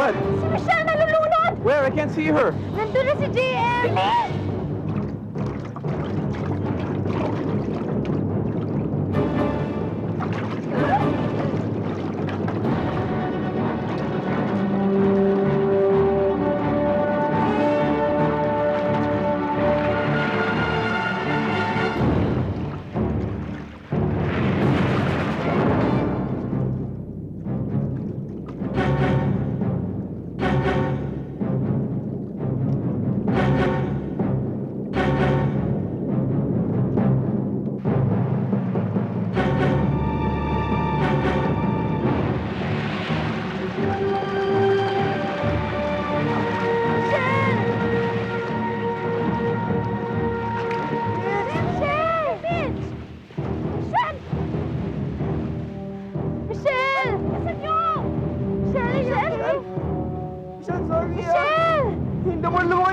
What? Si Michelle nalulunod! Where? I can't see her. Nandun na si JM! Bilis!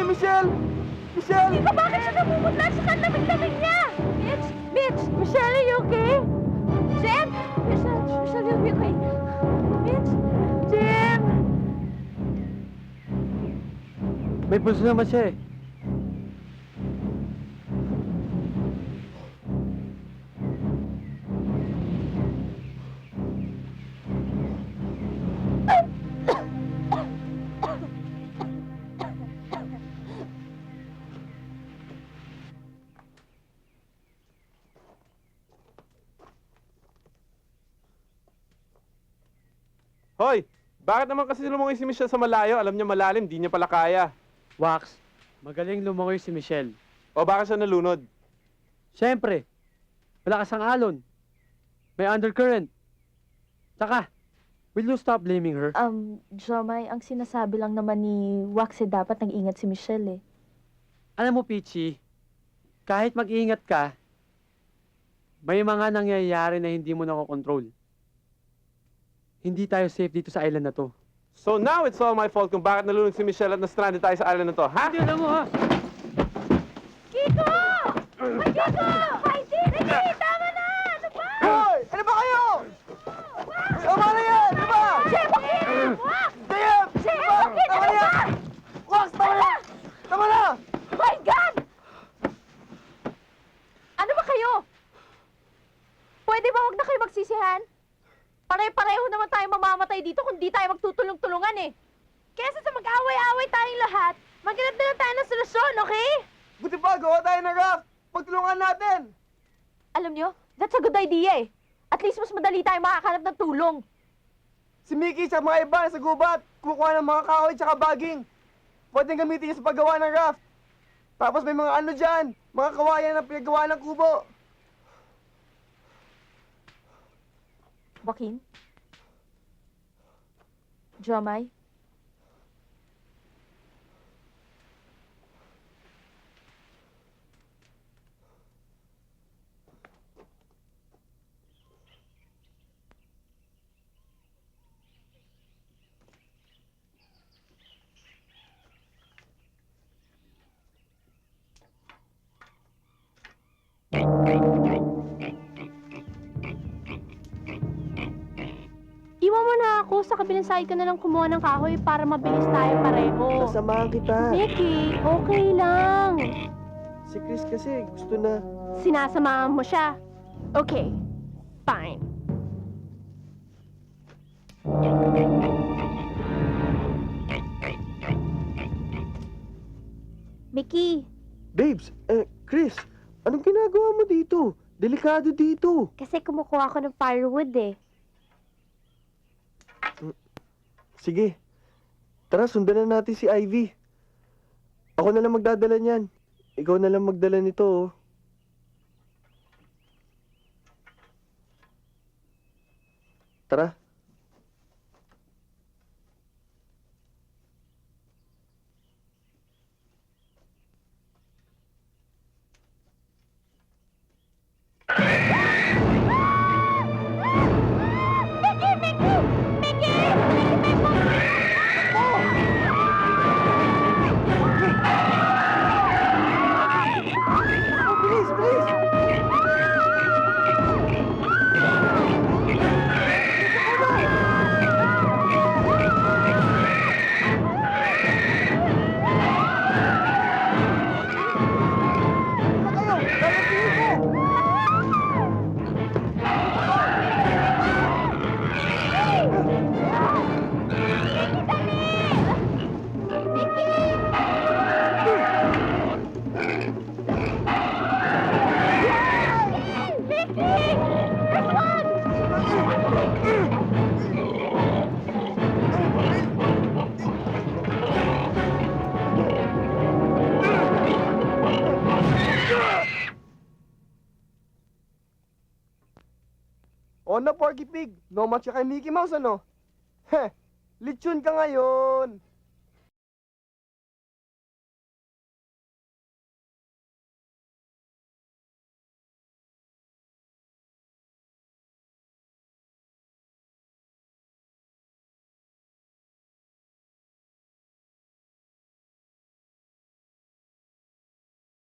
Michelle! Michelle! Tito, bakit siya namumutla sa kanlamig-lamig niya? Mitch! Mitch! Michelle, are you okay? Jim! Michelle, you'll be okay. Mitch! Jim! May pulso naman siya eh. Hoy! Bakit naman kasi lumungoy si Michelle sa malayo? Alam niya malalim, di niya pala kaya. Wax, magaling lumangoy si Michelle. O bakit siya nalunod? Siyempre, malakas ang alon. May undercurrent. Saka, will you stop blaming her? Jomay, ang sinasabi lang naman ni Wax dapat nag-ingat si Michelle eh. Alam mo, Peachy, kahit mag-ingat ka, may mga nangyayari na hindi mo nakokontrol. Hindi tayo safe dito sa island na to. So now it's all my fault kung bakit nalunod si Michelle at na-stranded tayo sa island na to, ha? Hindi, alam mo, ha? Kiko! Ay, Kiko! Ay, Ricky! Tama na! Ano ba? Hoy! Ano ba kayo? Tama na yan! Ano ba? Jim, bakit? Wax! Jim! Jim, bakit? Ano ba? Wax! Tama na! Tama na! My God! Ano ba kayo? Pwede ba wag na kayo magsisihan? Pare-pareho naman tayo mamamatay dito kung di tayo magtutulong-tulungan eh. Kesa sa mag-away-away tayong lahat, maghanap na lang tayo ng solusyon, okay? Buti pa, gawa tayo ng raft! Pagtulungan natin! Alam nyo, that's a good idea eh. At least mas madali tayo makakahanap ng tulong. Si Mickey sa mga iba sa gubat, kukuha ng mga kahoy tsaka baging. Pwedeng gamitin niya sa paggawa ng raft. Tapos may mga ano dyan, mga kawayan na pinagawa ng kubo. Joaquin? Jomay? Iwan mo na ako, sa kabilang side ka na lang kumuha ng kahoy para mabilis tayo pareho. Sasamahan kita. Mickey, okay lang. Si Chris kasi gusto na. Sinasamahan mo siya. Okay, fine. Mickey, Babes, Chris, anong ginagawa mo dito? Delikado dito. kasi kumukuha ako ng firewood eh. Sige, tara sundan na natin si Ivy. Ako na lang magdadala niyan. Ikaw na lang magdala nito, oh. Tara. Bilis, bilis! O na, Porky Pig, no match ka kay Mickey Mouse, ano? Heh, lechon ka ngayon.